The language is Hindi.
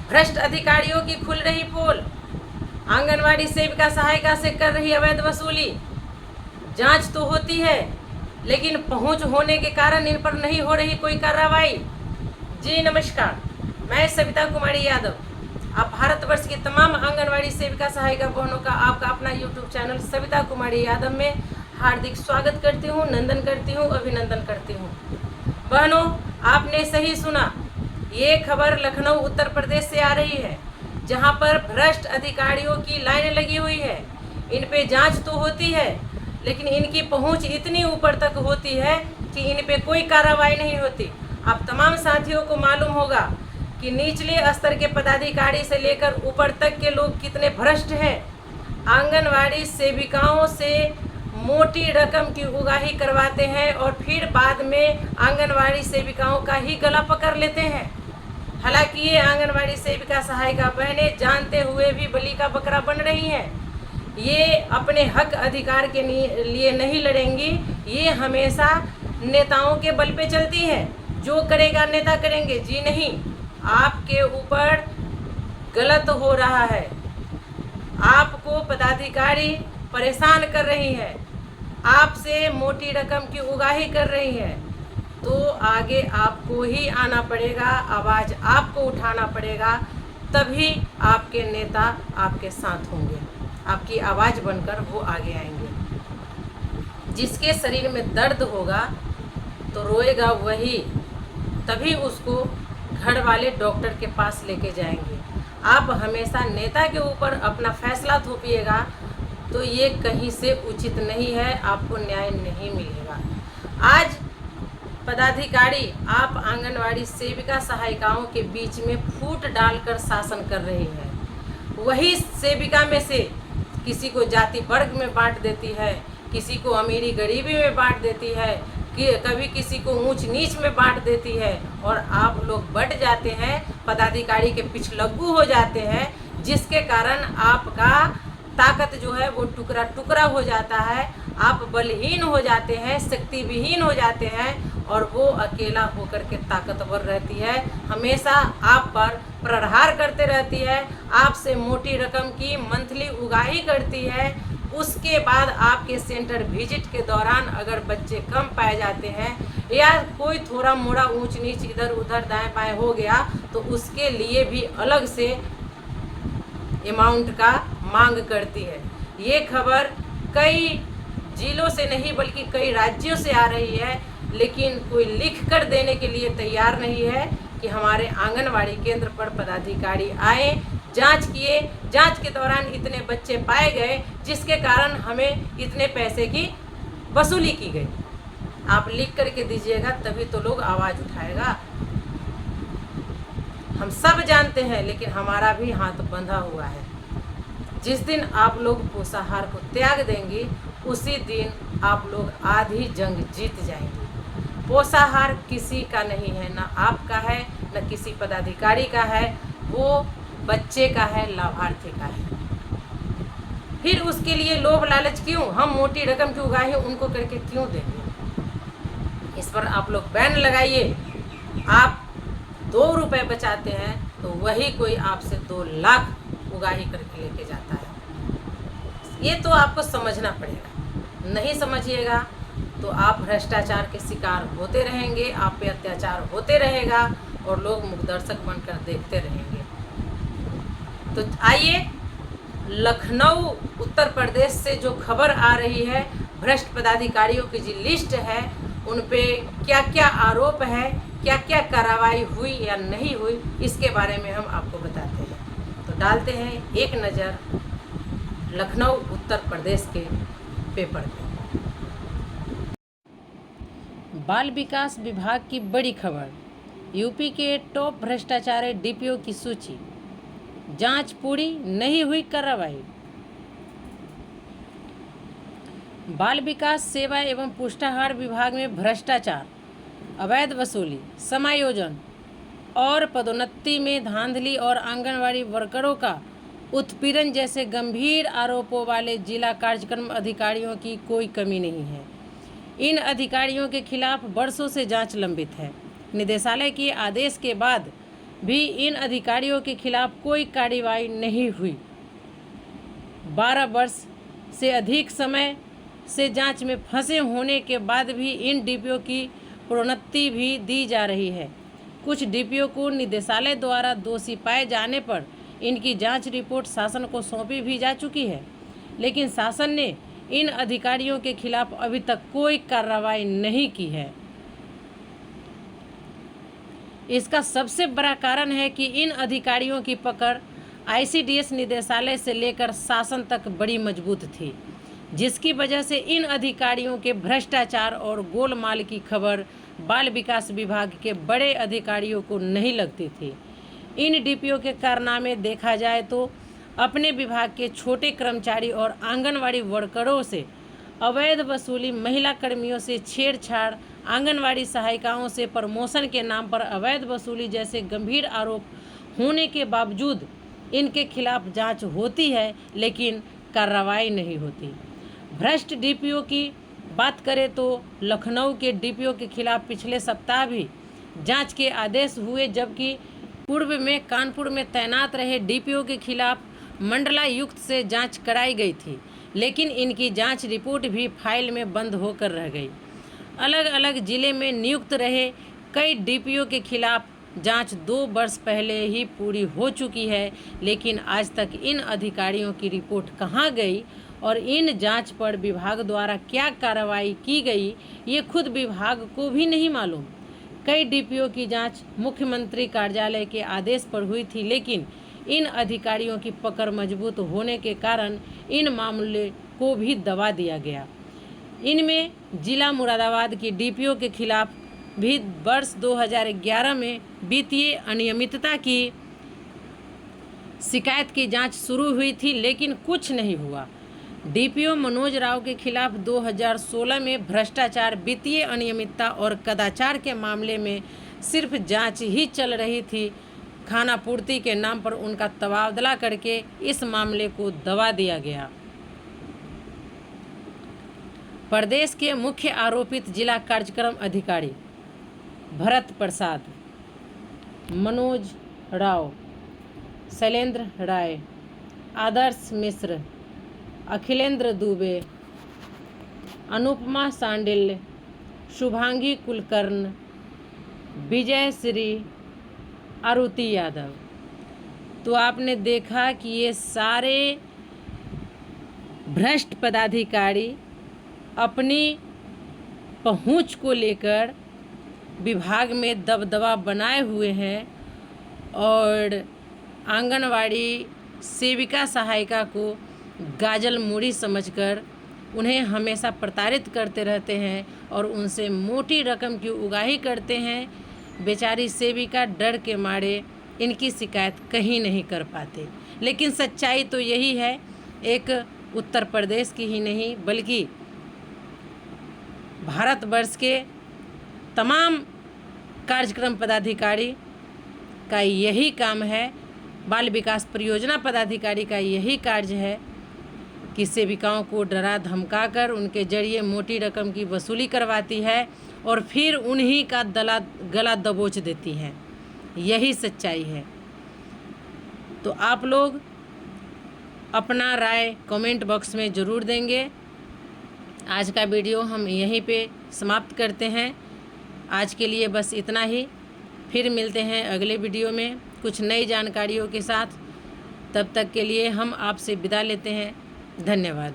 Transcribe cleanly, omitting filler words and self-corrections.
भ्रष्ट अधिकारियों की खुल रही पोल। आंगनवाड़ी सेविका सहायिका से कर रही अवैध वसूली। जांच तो होती है लेकिन पहुंच होने के कारण इन पर नहीं हो रही कोई कार्रवाई। जी नमस्कार, मैं सविता कुमारी यादव, आप भारतवर्ष की तमाम आंगनवाड़ी सेविका सहायिका बहनों का आपका अपना यूट्यूब चैनल सविता कुमारी यादव में हार्दिक स्वागत करती हूँ, नंदन करती हूँ, अभिनंदन करती हूँ। बहनों, आपने सही सुना, ये खबर लखनऊ उत्तर प्रदेश से आ रही है, जहाँ पर भ्रष्ट अधिकारियों की लाइन लगी हुई है। इन पे जांच तो होती है लेकिन इनकी पहुंच इतनी ऊपर तक होती है कि इन पे कोई कार्रवाई नहीं होती। आप तमाम साथियों को मालूम होगा कि निचले स्तर के पदाधिकारी से लेकर ऊपर तक के लोग कितने भ्रष्ट हैं। आंगनवाड़ी सेविकाओं से मोटी रकम की उगाही करवाते हैं और फिर बाद में आंगनवाड़ी सेविकाओं का ही गला पकड़ लेते हैं। हालांकि ये आंगनवाड़ी सेविका सहायिका बहनें जानते हुए भी बलि का बकरा बन रही हैं। ये अपने हक अधिकार के लिए नहीं लड़ेंगी, ये हमेशा नेताओं के बल पे चलती हैं। जो करेगा नेता करेंगे, जी नहीं, आपके ऊपर गलत हो रहा है। आपको पदाधिकारी परेशान कर रही है, आपसे मोटी रकम की उगाही कर रही है, तो आगे आपको ही आना पड़ेगा, आवाज़ आपको उठाना पड़ेगा, तभी आपके नेता आपके साथ होंगे, आपकी आवाज़ बनकर वो आगे आएंगे। जिसके शरीर में दर्द होगा तो रोएगा वही, तभी उसको घर वाले डॉक्टर के पास लेके जाएंगे। आप हमेशा नेता के ऊपर अपना फैसला थोपिएगा तो ये कहीं से उचित नहीं है, आपको न्याय नहीं मिलेगा। आज पदाधिकारी आप आंगनवाड़ी सेविका सहायिकाओं के बीच में फूट डालकर शासन कर रही है। वही सेविका में से किसी को जाति वर्ग में बांट देती है, किसी को अमीरी गरीबी में बांट देती है, कि कभी किसी को ऊंच नीच में बांट देती है, और आप लोग बट जाते हैं, पदाधिकारी के पिछलग्गू हो जाते हैं, जिसके कारण आपका ताकत जो है वो टुकड़ा टुकड़ा हो जाता है। आप बलहीन हो जाते हैं, शक्ति विहीन हो जाते हैं, और वो अकेला होकर के ताकतवर रहती है, हमेशा आप पर प्रहार करते रहती है, आपसे मोटी रकम की मंथली उगाही करती है। उसके बाद आपके सेंटर विजिट के दौरान अगर बच्चे कम पाए जाते हैं या कोई थोड़ा मोड़ा ऊंच नीच इधर उधर दाएं बाएं हो गया तो उसके लिए भी अलग से अमाउंट का मांग करती है। ये खबर कई जिलों से नहीं बल्कि कई राज्यों से आ रही है, लेकिन कोई लिख कर देने के लिए तैयार नहीं है कि हमारे आंगनवाड़ी केंद्र पर पदाधिकारी आए, जांच किए, जांच के दौरान इतने बच्चे पाए गए जिसके कारण हमें इतने पैसे की वसूली की गई। आप लिख करके दीजिएगा तभी तो लोग आवाज़ उठाएगा। हम सब जानते हैं लेकिन हमारा भी हाथ बंधा हुआ है। जिस दिन आप लोग पोषाहार को त्याग देंगी उसी दिन आप लोग आधी जंग जीत जाएंगे। पोषाहार किसी का नहीं है, ना आपका है न किसी पदाधिकारी का है, वो बच्चे का है, लाभार्थी का है। फिर उसके लिए लोभ लालच क्यों? हम मोटी रकम की उगाही उनको करके क्यों देंगे? इस पर आप लोग बैन लगाइए। आप 2 रुपए बचाते हैं तो वही कोई आपसे 2 लाख उगाही करके लेके जाता है। ये तो आपको समझना पड़ेगा। नहीं समझिएगा तो आप भ्रष्टाचार के शिकार होते रहेंगे, आप पे अत्याचार होते रहेगा और लोग मुखदर्शक बनकर देखते रहेंगे। तो आइए, लखनऊ उत्तर प्रदेश से जो खबर आ रही है, भ्रष्ट पदाधिकारियों की जो लिस्ट है, उन पे क्या क्या आरोप है, क्या क्या कार्रवाई हुई या नहीं हुई, इसके बारे में हम आपको बताते हैं। तो डालते हैं एक नज़र लखनऊ उत्तर प्रदेश के पेपर पे। बाल विकास विभाग की बड़ी खबर, यूपी के टॉप भ्रष्टाचारी डीपीओ की सूची, जांच पूरी नहीं हुई कार्रवाई। बाल विकास सेवा एवं पुष्टाहार विभाग में भ्रष्टाचार, अवैध वसूली, समायोजन और पदोन्नति में धांधली और आंगनवाड़ी वर्करों का उत्पीड़न जैसे गंभीर आरोपों वाले जिला कार्यक्रम अधिकारियों की कोई कमी नहीं है। इन अधिकारियों के खिलाफ वर्षों से जांच लंबित है। निदेशालय के आदेश के बाद भी इन अधिकारियों के खिलाफ कोई कार्रवाई नहीं हुई। 12 वर्ष से अधिक समय से जांच में फंसे होने के बाद भी इन डीपीओ की प्रोन्नति भी दी जा रही है। कुछ डीपीओ को निदेशालय द्वारा दोषी पाए जाने पर इनकी जांच रिपोर्ट शासन को सौंपी भी जा चुकी है, लेकिन शासन ने इन अधिकारियों के खिलाफ अभी तक कोई कार्रवाई नहीं की है। इसका सबसे बड़ा कारण है कि इन अधिकारियों की पकड़ आईसीडीएस निदेशालय से लेकर शासन तक बड़ी मजबूत थी, जिसकी वजह से इन अधिकारियों के भ्रष्टाचार और गोलमाल की खबर बाल विकास विभाग के बड़े अधिकारियों को नहीं लगती थी। इन डीपीओ के कारनामे देखा जाए तो अपने विभाग के छोटे कर्मचारी और आंगनवाड़ी वर्करों से अवैध वसूली, महिला कर्मियों से छेड़छाड़, आंगनवाड़ी सहायिकाओं से प्रमोशन के नाम पर अवैध वसूली जैसे गंभीर आरोप होने के बावजूद इनके खिलाफ जांच होती है, लेकिन कार्रवाई नहीं होती। भ्रष्ट डीपीओ की बात करें तो लखनऊ के डीपीओ के खिलाफ पिछले सप्ताह भी जांच के आदेश हुए, जबकि पूर्व में कानपुर में तैनात रहे डीपीओ के खिलाफ मंडलायुक्त से जांच कराई गई थी, लेकिन इनकी जांच रिपोर्ट भी फाइल में बंद होकर रह गई। अलग अलग जिले में नियुक्त रहे कई डीपीओ के खिलाफ जांच 2 वर्ष पहले ही पूरी हो चुकी है, लेकिन आज तक इन अधिकारियों की रिपोर्ट कहाँ गई और इन जांच पर विभाग द्वारा क्या कार्रवाई की गई, ये खुद विभाग को भी नहीं मालूम। कई डीपीओ की जांच मुख्यमंत्री कार्यालय के आदेश पर हुई थी, लेकिन इन अधिकारियों की पकड़ मजबूत होने के कारण इन मामले को भी दबा दिया गया। इनमें जिला मुरादाबाद की डीपीओ के खिलाफ भी वर्ष 2011 में वित्तीय अनियमितता की शिकायत की जांच शुरू हुई थी, लेकिन कुछ नहीं हुआ। डीपीओ मनोज राव के खिलाफ 2016 में भ्रष्टाचार, वित्तीय अनियमितता और कदाचार के मामले में सिर्फ जांच ही चल रही थी। खानापूर्ति के नाम पर उनका तबादला करके इस मामले को दबा दिया गया। प्रदेश के मुख्य आरोपित जिला कार्यक्रम अधिकारी भरत प्रसाद, मनोज राव, शैलेंद्र राय, आदर्श मिश्र, अखिलेंद्र दुबे, अनुपमा सांडिल्य, शुभांगी कुलकर्ण, विजय श्री, आरुति यादव। तो आपने देखा कि ये सारे भ्रष्ट पदाधिकारी अपनी पहुंच को लेकर विभाग में दबदबा बनाए हुए हैं और आंगनवाड़ी सेविका सहायिका को गाजल मूड़ी समझकर उन्हें हमेशा प्रताड़ित करते रहते हैं और उनसे मोटी रकम की उगाही करते हैं। बेचारी सेविका डर के मारे इनकी शिकायत कहीं नहीं कर पाते। लेकिन सच्चाई तो यही है, एक उत्तर प्रदेश की ही नहीं बल्कि भारतवर्ष के तमाम कार्यक्रम पदाधिकारी का यही काम है, बाल विकास परियोजना पदाधिकारी का यही कार्य है कि सेविकाओं को डरा धमकाकर उनके जरिए मोटी रकम की वसूली करवाती है और फिर उन्हीं का गला दबोच देती है। यही सच्चाई है। तो आप लोग अपना राय कमेंट बॉक्स में ज़रूर देंगे। आज का वीडियो हम यहीं पे समाप्त करते हैं। आज के लिए बस इतना ही। फिर मिलते हैं अगले वीडियो में कुछ नई जानकारियों के साथ। तब तक के लिए हम आपसे विदा लेते हैं। धन्यवाद।